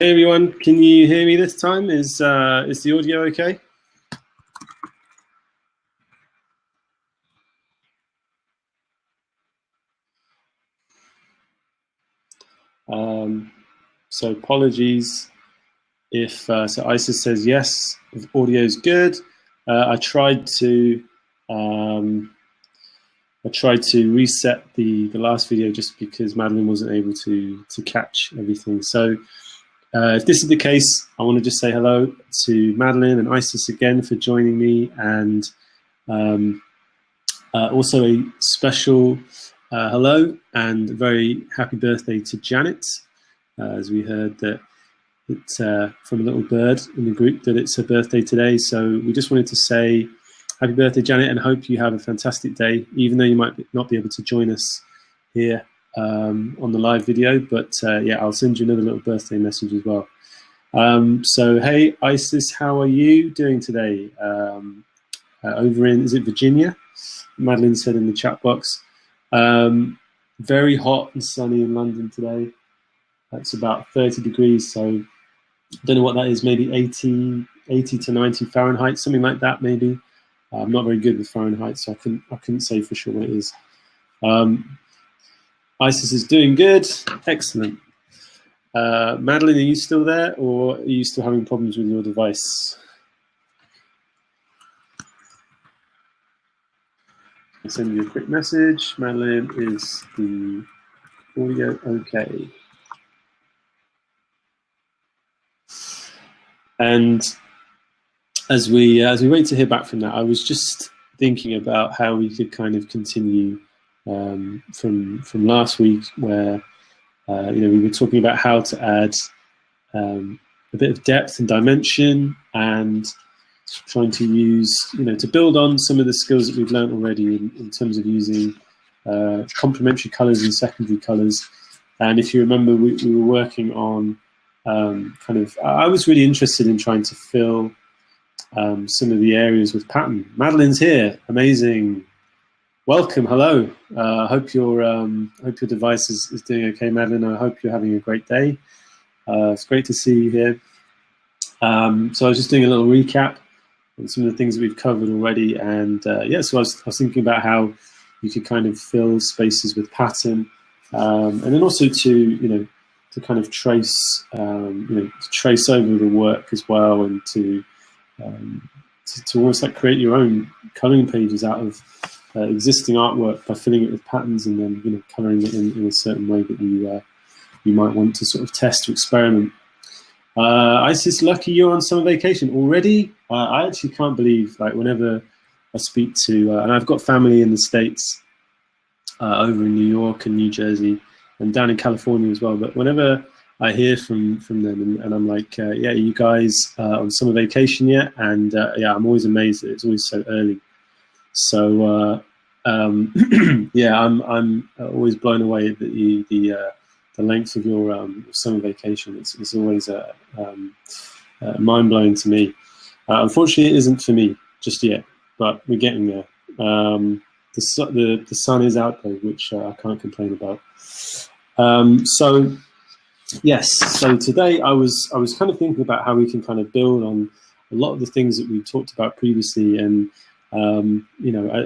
Hey everyone, can you hear me this time? Is the audio okay? So apologies if so. Isis says yes, audio is good. I tried to reset the last video just because Madeline wasn't able to catch everything. So if this is the case, I want to just say hello to Madeline and Isis again for joining me, and also a special hello and very happy birthday to Janet, as we heard that it's from a little bird in the group that it's her birthday today. So we just wanted to say happy birthday, Janet, and hope you have a fantastic day, even though you might not be able to join us here on the live video. But yeah, I'll send you another little birthday message as well. So hey, Isis, how are you doing today? Over in, is it Virginia? Madeline said in the chat box. Very hot and sunny in London today. That's about 30 degrees, so I don't know what that is, maybe 80 to 90 Fahrenheit, something like that maybe. I'm not very good with Fahrenheit, so I couldn't say for sure what it is. Isis is doing good, excellent. Madeline, are you still there, or are you still having problems with your device? I'll send you a quick message. Madeline, is the audio okay? And as we wait to hear back from that, I was just thinking about how we could kind of continue from last week, where we were talking about how to add a bit of depth and dimension, and trying to use, to build on some of the skills that we've learned already in terms of using complementary colors and secondary colors. And if you remember, we were working on I was really interested in trying to fill some of the areas with pattern. Madeline's here, amazing. Welcome, hello. Hope your device is doing okay, Madeline. I hope you're having a great day. It's great to see you here. So I was just doing a little recap on some of the things that we've covered already, and yeah, so I was thinking about how you could kind of fill spaces with pattern, and then also to kind of trace trace over the work as well, and to almost like create your own coloring pages out of existing artwork by filling it with patterns, and then coloring it in a certain way that you might want to sort of test or experiment. Isis, lucky you're on summer vacation already. I actually can't believe, like, whenever I speak to, and I've got family in the States, over in New York and New Jersey, and down in California as well. But whenever I hear from them, and I'm like, yeah, you guys on summer vacation yet? And yeah, I'm always amazed that it's always so early. So yeah, I'm always blown away at the length of your summer vacation. It's always mind-blowing to me. Unfortunately, it isn't for me just yet, but we're getting there. The sun is out though, which I can't complain about. So yes, so today I was kind of thinking about how we can kind of build on a lot of the things that we talked about previously, and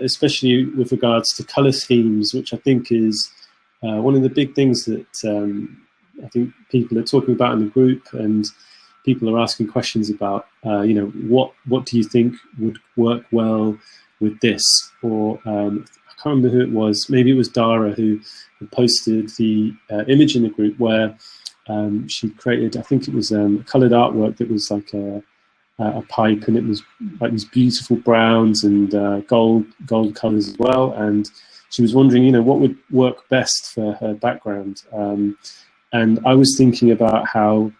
especially with regards to color schemes, which I think is one of the big things that I think people are talking about in the group, and people are asking questions about, what do you think would work well with this? Or I can't remember who it was. Maybe it was Dara who posted the image in the group where she created, I think it was a colored artwork that was like a pipe, and it was like these beautiful browns and gold colors as well. And she was wondering, what would work best for her background. And I was thinking about how,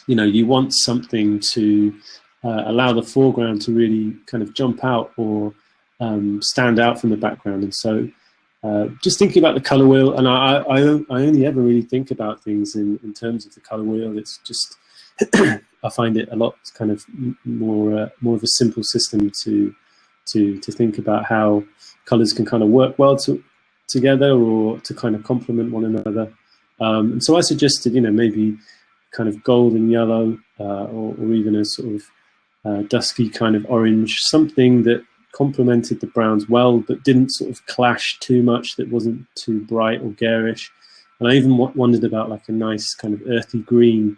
you want something to allow the foreground to really kind of jump out or stand out from the background. And so just thinking about the color wheel, and I only ever really think about things in terms of the color wheel. It's just, I find it a lot kind of more of a simple system to think about how colors can kind of work well together, or to kind of complement one another. And so I suggested, maybe kind of golden yellow, or even a sort of dusky kind of orange, something that complemented the browns well, but didn't sort of clash too much, that wasn't too bright or garish. And I even wondered about like a nice kind of earthy green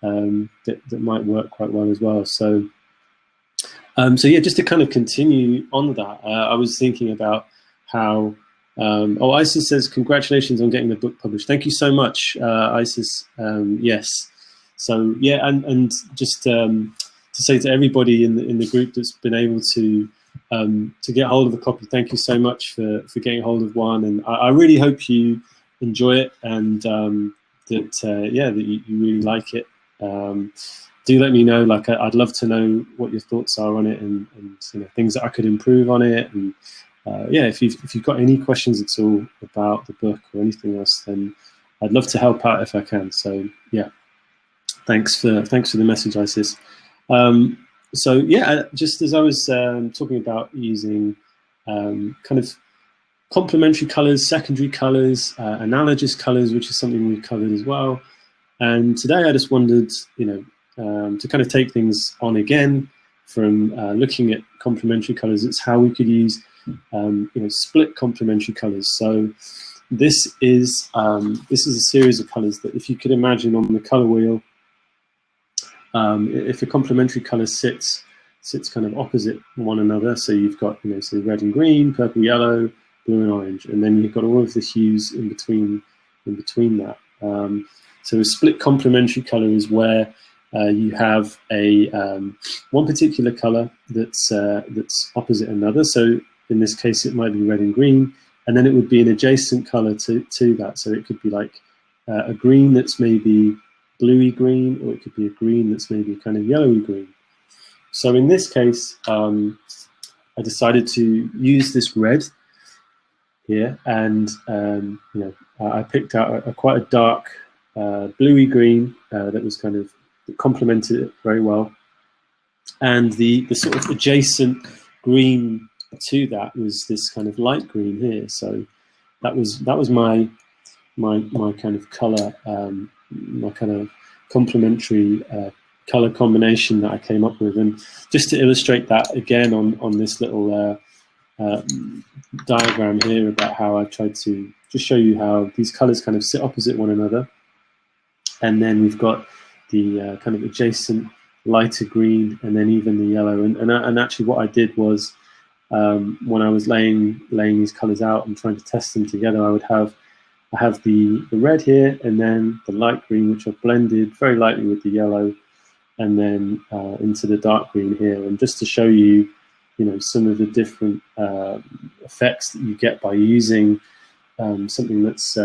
that might work quite well as well. So yeah, just to kind of continue on that, I was thinking about how, Isis says, congratulations on getting the book published. Thank you so much, Isis. Yes. So yeah, and just to say to everybody in the group that's been able to get hold of a copy, thank you so much for getting hold of one. And I really hope you enjoy it, and that you really like it. Do let me know. Like, I'd love to know what your thoughts are on it, and things that I could improve on it. And if you've got any questions at all about the book or anything else, then I'd love to help out if I can. So yeah, thanks for the message, Isis. So yeah, just as I was talking about using kind of complementary colors, secondary colors, analogous colors, which is something we've covered as well. And today I just wondered, to kind of take things on again from looking at complementary colors. It's how we could use, split complementary colors. So this is a series of colors that, if you could imagine on the color wheel, if a complementary color sits kind of opposite one another. So you've got, say red and green, purple, yellow, blue and orange, and then you've got all of the hues in between that. So a split complementary color is where you have a one particular color that's opposite another. So in this case, it might be red and green, and then it would be an adjacent color to that. So it could be like a green that's maybe bluey green, or it could be a green that's maybe kind of yellowy green. So in this case, I decided to use this red here, and I picked out quite a dark bluey green that was kind of, that complemented it very well, and the sort of adjacent green to that was this kind of light green here. So that was my kind of color, my kind of complementary color combination that I came up with. And just to illustrate that again on this little diagram here, about how I've tried to just show you how these colors kind of sit opposite one another, and then we've got the kind of adjacent lighter green, and then even the yellow. And actually what I did was, when I was laying these colors out and trying to test them together, I have the red here, and then the light green, which I've blended very lightly with the yellow, and then into the dark green here. And just to show you, some of the different effects that you get by using something that's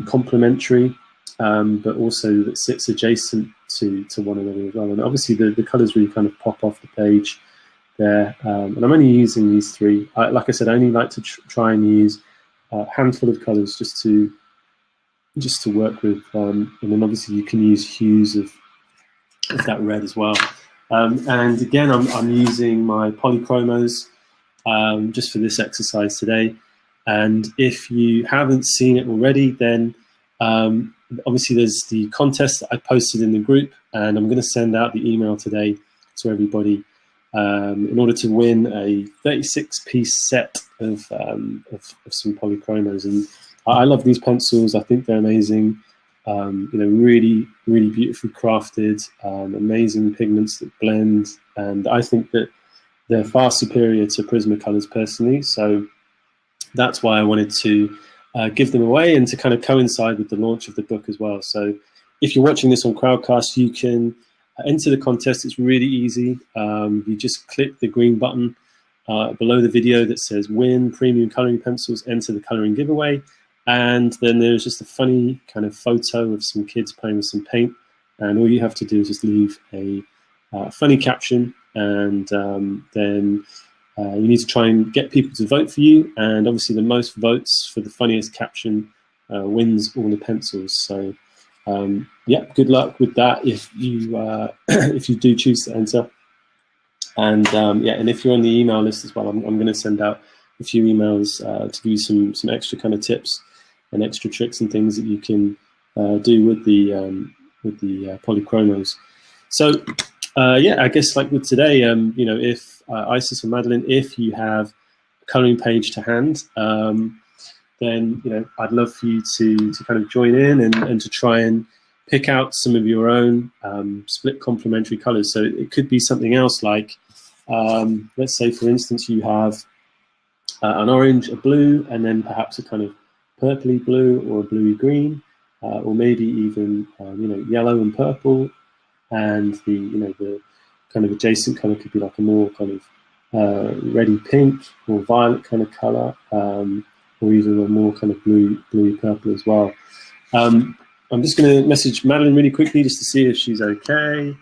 complementary, but also that sits adjacent to one another as well. And obviously the colors really kind of pop off the page there. And I'm only using these three. Like I said, I only like to try and use a handful of colors just to work with. And then obviously you can use hues of that red as well. And again, I'm using my polychromos just for this exercise today. And if you haven't seen it already, then obviously there's the contest that I posted in the group, and I'm going to send out the email today to everybody in order to win a 36-piece set of some polychromos. And I love these pencils. I think they're amazing. Really, really beautifully crafted, amazing pigments that blend, and I think that they're far superior to Prismacolors personally. So that's why I wanted to give them away, and to kind of coincide with the launch of the book as well. So if you're watching this on Crowdcast, you can enter the contest. It's really easy. You just click the green button below the video that says win premium coloring pencils, enter the coloring giveaway. And then there's just a funny kind of photo of some kids playing with some paint. And all you have to do is just leave a funny caption, and then you need to try and get people to vote for you. And obviously the most votes for the funniest caption wins all the pencils. So yeah, good luck with that if you if you do choose to enter. And yeah, and if you're on the email list as well, I'm going to send out a few emails to give you some extra kind of tips and extra tricks and things that you can do with the polychromos. So yeah, I guess like with today, you know, if Isis and Madeline, if you have a colouring page to hand, then you know I'd love for you to kind of join in and to try and pick out some of your own split complementary colours. So it could be something else like, let's say for instance you have an orange, a blue, and then perhaps a kind of purpley blue or a bluey green, or maybe even you know, yellow and purple, and the, you know, the kind of adjacent colour could be like a more kind of reddy pink or violet kind of colour, or even a more kind of bluey purple as well. I'm just going to message Madeline really quickly just to see if she's okay.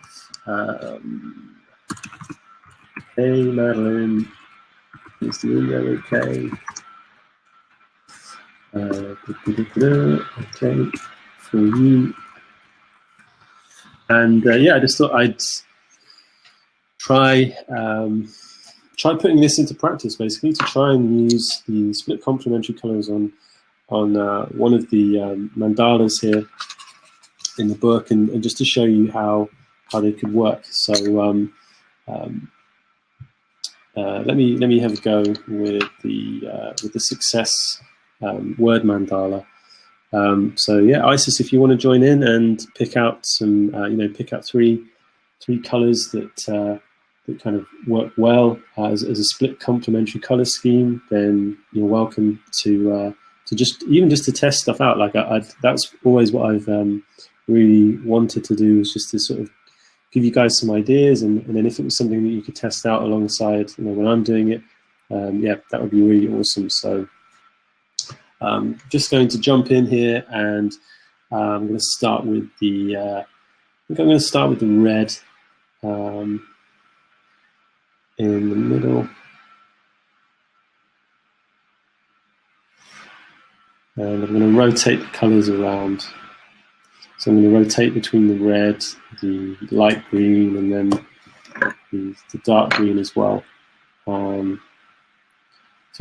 Hey Madeline, is the window okay? Okay, for you. And yeah, I just thought I'd try putting this into practice, basically, to try and use the split complementary colours on one of the mandalas here in the book, and just to show you how they could work. So let me have a go with the success word mandala. So yeah, Isis, if you want to join in and pick out some, you know, pick out three colours that kind of work well as a split complementary colour scheme, then you're welcome to just to test stuff out. Like that's always what I've really wanted to do, is just to sort of give you guys some ideas, and then if it was something that you could test out alongside, you know, when I'm doing it, yeah, that would be really awesome. So just going to jump in here, and I'm going to start with the I think I'm going to start with the red in the middle, and I'm going to rotate the colors around. So I'm going to rotate between the red, the light green, and then the dark green as well. So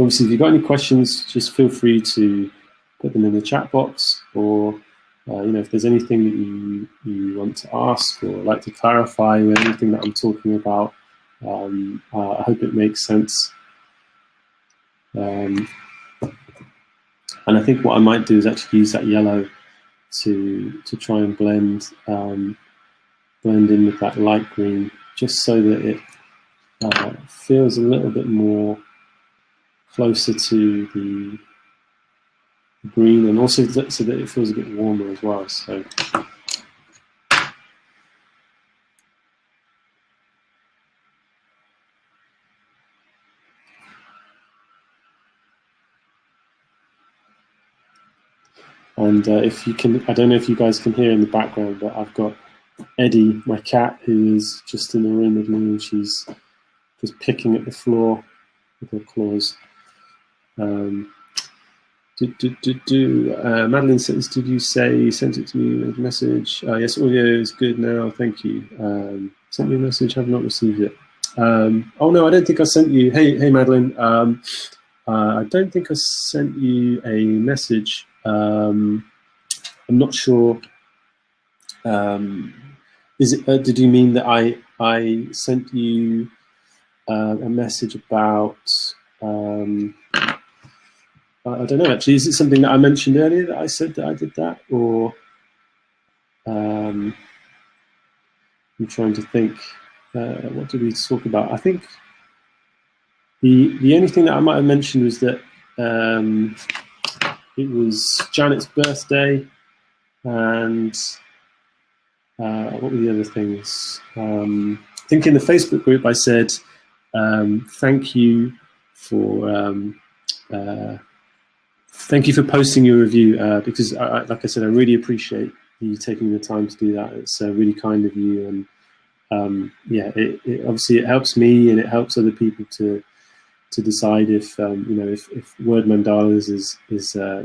obviously, if you've got any questions, just feel free to put them in the chat box, or you know, if there's anything that you want to ask or like to clarify with anything that I'm talking about, I hope it makes sense. And I think what I might do is actually use that yellow to try and blend in with that light green, just so that it feels a little bit more closer to the green, and also so that it feels a bit warmer as well. So and if you can, I don't know if you guys can hear in the background, but I've got Eddie, my cat, who is just in the room with me, and she's just picking at the floor with her claws. Madeline says, did you say you sent it to me with a message? Yes, audio is good now, thank you. Sent me a message, have not received it. Oh no, I don't think I sent you. Hey Madeline, I don't think I sent you a message. I'm not sure. Is it? Did you mean that I sent you a message about? I don't know, actually. Is it something that I mentioned earlier that I said that I did that? Or I'm trying to think, what did we talk about? I think the only thing that I might have mentioned was that it was Janet's birthday, and what were the other things? I think in the Facebook group I said, thank you for posting your review, because like I said, I really appreciate you taking the time to do that. It's really kind of you, and yeah, it obviously it helps me, and it helps other people to decide if you know, if word mandalas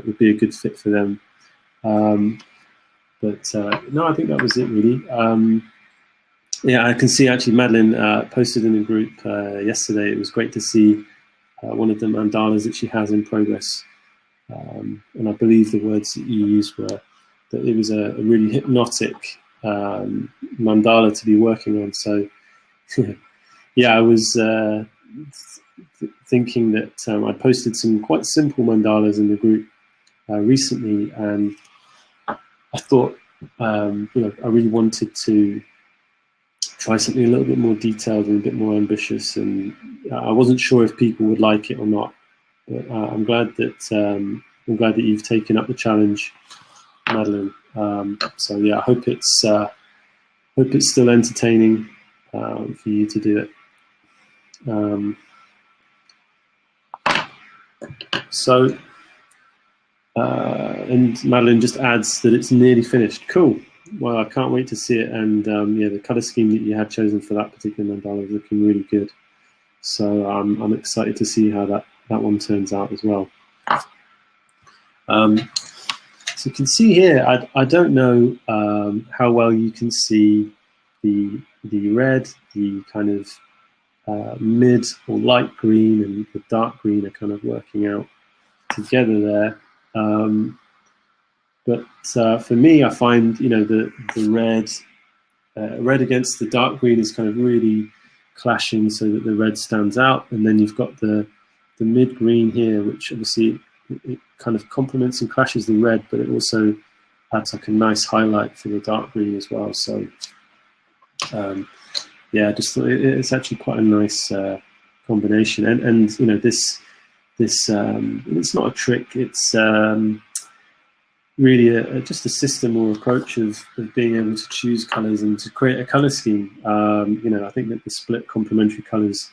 would be a good fit for them. But no, I think that was it really. Yeah, I can see actually Madeline posted in the group yesterday. It was great to see one of the mandalas that she has in progress. And I believe the words that you used were that it was a really hypnotic mandala to be working on. So yeah, I was thinking that I posted some quite simple mandalas in the group recently, and I thought I really wanted to try something a little bit more detailed and a bit more ambitious, and I wasn't sure if people would like it or not. But I'm glad that you've taken up the challenge, Madeline. So yeah, I hope it's still entertaining for you to do it. And Madeline just adds that it's nearly finished. Cool. Well, I can't wait to see it. And yeah, the color scheme that you had chosen for that particular mandala is looking really good. So I'm excited to see how that one turns out as well. So you can see here, I don't know how well you can see the red, the kind of mid or light green, and the dark green are kind of working out together there. But for me, I find the red against the dark green is kind of really clashing, so that the red stands out, and then you've got the mid green here, which obviously it kind of complements and clashes the red, but it also adds like a nice highlight for the dark green as well. So yeah, just it's actually quite a nice combination, and this it's not a trick, it's really just a system or approach of being able to choose colors and to create a color scheme. I think that the split complementary colors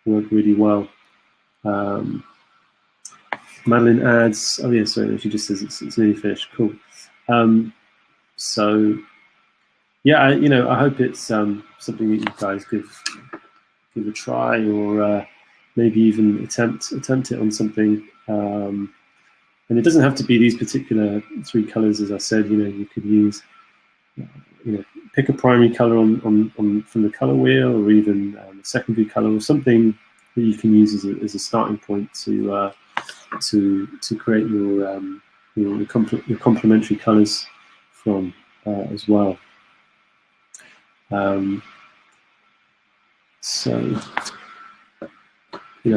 work really well. Madeline adds, oh yeah, sorry, she just says it's nearly finished. Cool. So yeah, I hope it's something that you guys give a try, or maybe even attempt it on something. And it doesn't have to be these particular 3 colors, as I said. You could use, pick a primary color on from the color wheel, or even a secondary color, or something that you can use as a starting point to create your complementary colors from as well. So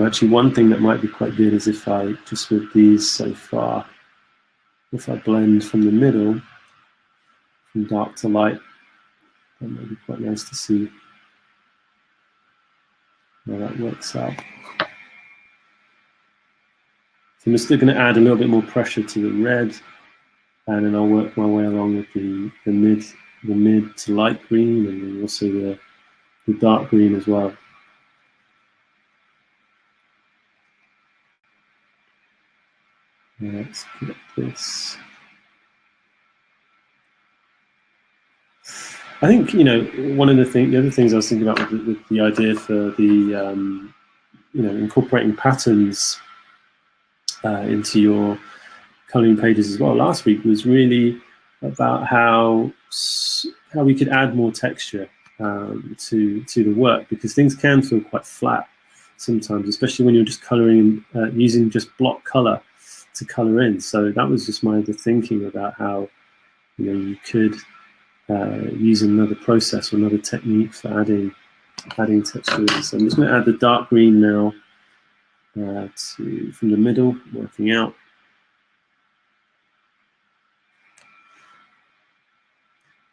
actually one thing that might be quite good is if I just, with these so far, if I blend from the middle, from dark to light, that might be quite nice to see how that works out. So I'm still going to add a little bit more pressure to the red, and then I'll work my way along with the mid to light green, and then also the dark green as well. Let's get this. I think one of the other things I was thinking about with the idea for the incorporating patterns into your coloring pages as well last week was really about how we could add more texture to the work, because things can feel quite flat sometimes, especially when you're just coloring using just block color to color in. So that was just my other thinking about how you could use another process or another technique for adding texture. So I'm just going to add the dark green now from the middle, working out.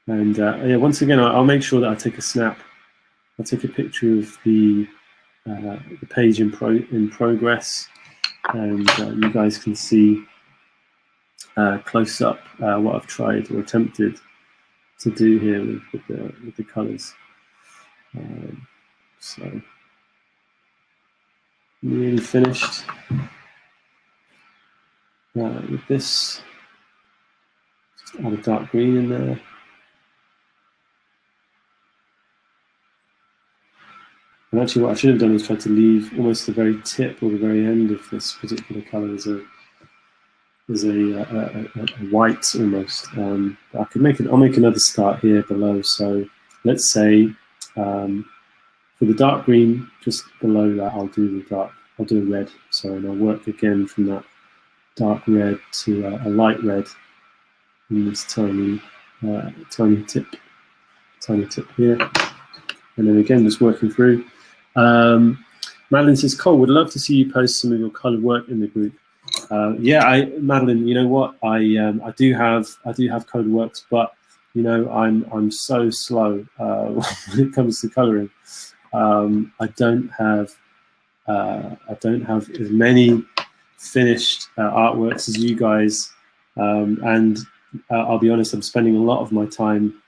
And yeah, once again, I'll make sure that I take a snap. I'll take a picture of the page in progress, and you guys can see close up what I've tried or attempted to do here with the colors. So nearly finished with this. Just add a dark green in there. And actually what I should have done is try to leave almost the very tip or the very end of this particular color as a white almost. But I could I'll make another start here below. So let's say for the dark green, just below that, I'll do a red. So, and I'll work again from that dark red to a light red in this tiny tip. tiny tip here. And then again, just working through. Madeline says, Cole, would love to see you post some of your colored work in the group. Yeah, Madeline, you know what? I do have colored works, but you know, I'm so slow when it comes to coloring. I don't have as many finished artworks as you guys, and I'll be honest, I'm spending a lot of my time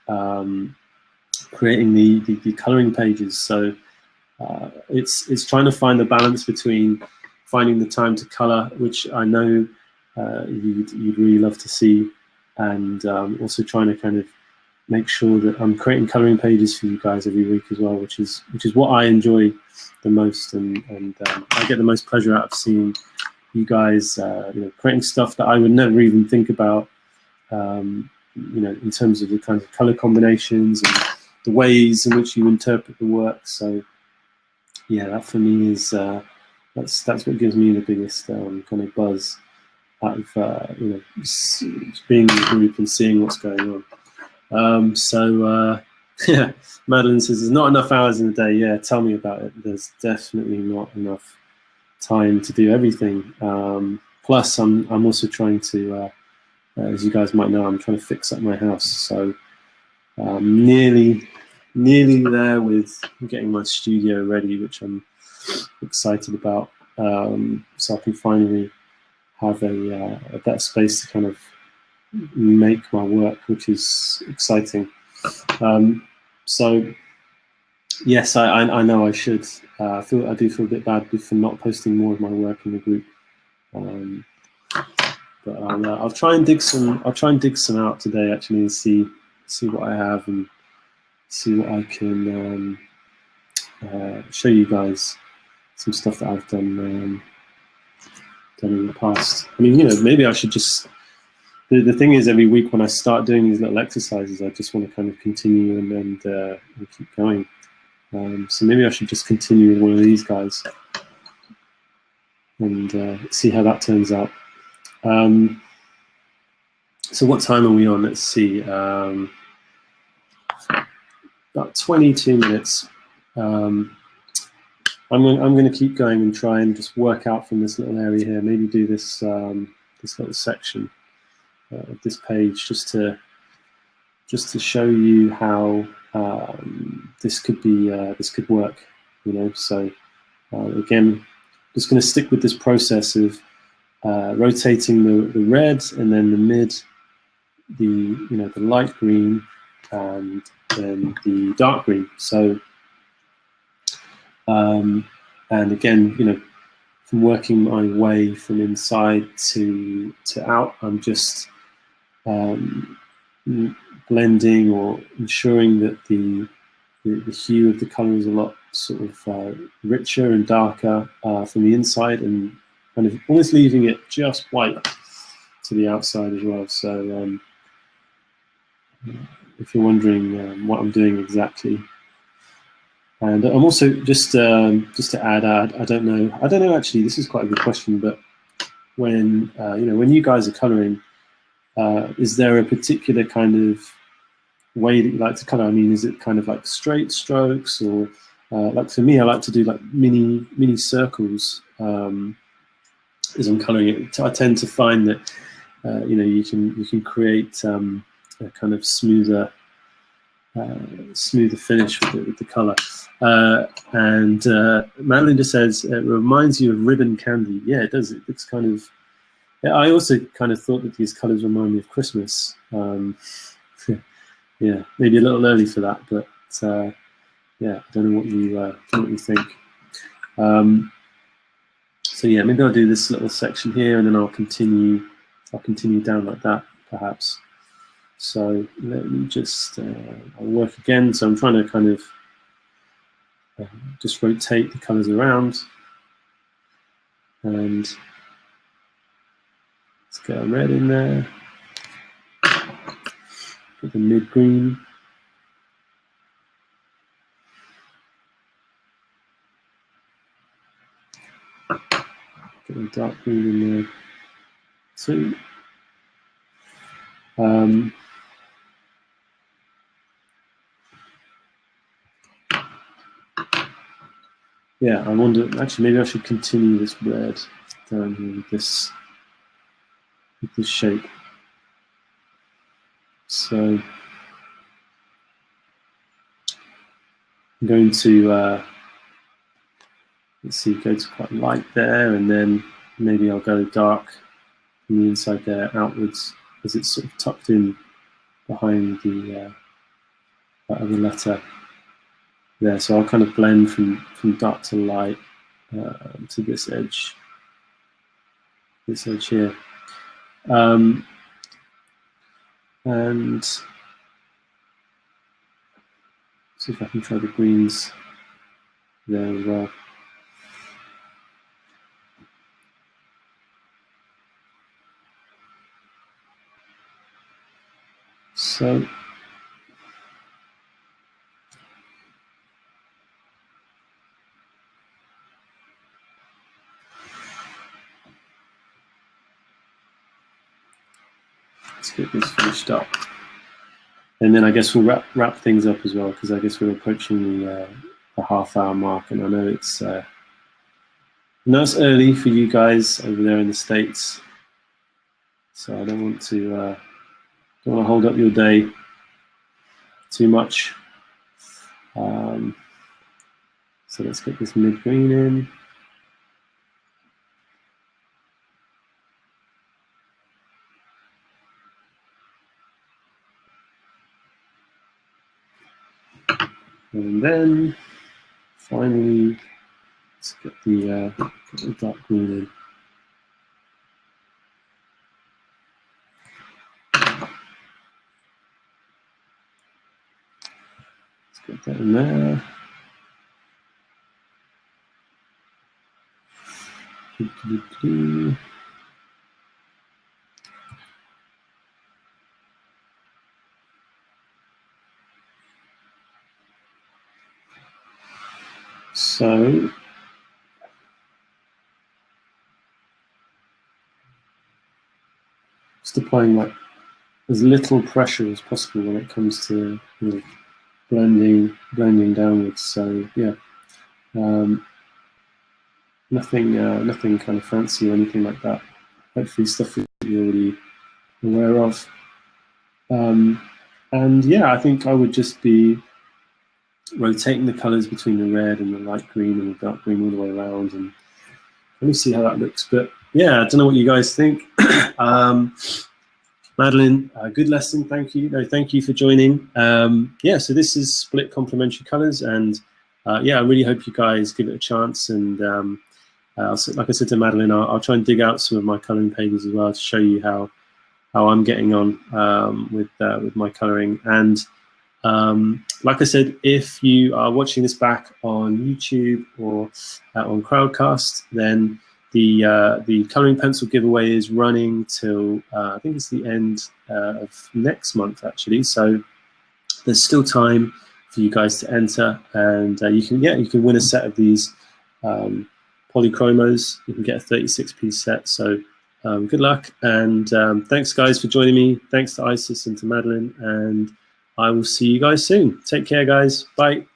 creating the coloring pages. So it's trying to find the balance between finding the time to color, which I know you'd really love to see, and also trying to kind of make sure that I'm creating coloring pages for you guys every week as well, which is what I enjoy the most, and I get the most pleasure out of seeing you guys you know, creating stuff that I would never even think about, you know, in terms of the kind of color combinations and the ways in which you interpret the work. So yeah, that for me is that's what gives me the biggest kind of buzz out of you know, being in the group and seeing what's going on. Yeah, Madeline says there's not enough hours in the day. Yeah, tell me about it. There's definitely not enough time to do everything. Plus, I'm also trying to, as you guys might know, I'm trying to fix up my house. So nearly there with getting my studio ready, which I'm excited about. So I can finally have a better space to kind of make my work, which is exciting. So yes, I know I should. I do feel a bit bad for not posting more of my work in the group. But I'll try and dig some. I'll try and dig some out today actually, and see what I have and see what I can show you guys. Some stuff that I've done in the past. I mean, you know, maybe I should just. The thing is, every week when I start doing these little exercises, I just want to kind of continue and keep going. So maybe I should just continue with one of these guys and see how that turns out. So what time are we on? Let's see. About 22 minutes. I'm going to keep going and try and just work out from this little area here. Maybe do this this little section of this page just to show you how this could be this could work. You know. So again, just going to stick with this process of rotating the red and then the mid, the light green, and then the dark green. So and again, you know, from working my way from inside to out, I'm just blending or ensuring that the hue of the color is a lot sort of richer and darker from the inside, and kind of almost leaving it just white to the outside as well. So if you're wondering what I'm doing exactly, and I'm also just to add, I don't know actually. This is quite a good question, but when you know, when you guys are coloring, is there a particular kind of way that you like to color? I mean, is it kind of like straight strokes, or like for me, I like to do like mini circles as I'm coloring it. I tend to find that you know, you can create a kind of smoother finish with the color. And Madeline just says it reminds you of ribbon candy. Yeah, it does. It's kind of. Yeah, I also kind of thought that these colors remind me of Christmas. Yeah, maybe a little early for that, but yeah, I don't know what you think. So yeah, maybe I'll do this little section here, and then I'll continue down like that, perhaps. So let me just I'll work again. So I'm trying to kind of just rotate the colors around, and let's get a red in there. Put the mid green. Get the dark green in there too. yeah, I wonder, actually, maybe I should continue this red down here with this shape. So I'm going to, let's see, go to quite light there, and then maybe I'll go dark from the inside there outwards, as it's sort of tucked in behind the other letter there. So I'll kind of blend from dark to light to this edge here. And see if I can try the greens there as well. So let's get this finished up, and then I guess we'll wrap things up as well, because I guess we're approaching the half-hour mark, and I know it's early for you guys over there in the States, so I don't want to hold up your day too much. So let's get this mid-green in. And then finally, let's get the dark green in. Let's get that in there. So just applying like as little pressure as possible when it comes to blending downwards. So yeah, nothing kind of fancy or anything like that. Hopefully stuff that you're already aware of. And yeah, I think I would just be rotating the colors between the red and the light green and the dark green all the way around, and let me see how that looks. But yeah, I don't know what you guys think. Madeline, good lesson. Thank you. No, thank you for joining. Yeah, so this is split complementary colors, and yeah, I really hope you guys give it a chance. And like I said to Madeline, I'll try and dig out some of my coloring pages as well to show you how I'm getting on with my coloring. And like I said, if you are watching this back on YouTube or on Crowdcast, then the coloring pencil giveaway is running till I think it's the end of next month, actually. So there's still time for you guys to enter, and you can win a set of these polychromos. You can get a 36-piece set. So good luck, and thanks guys for joining me. Thanks to Isis and to Madeline, and I will see you guys soon. Take care, guys. Bye.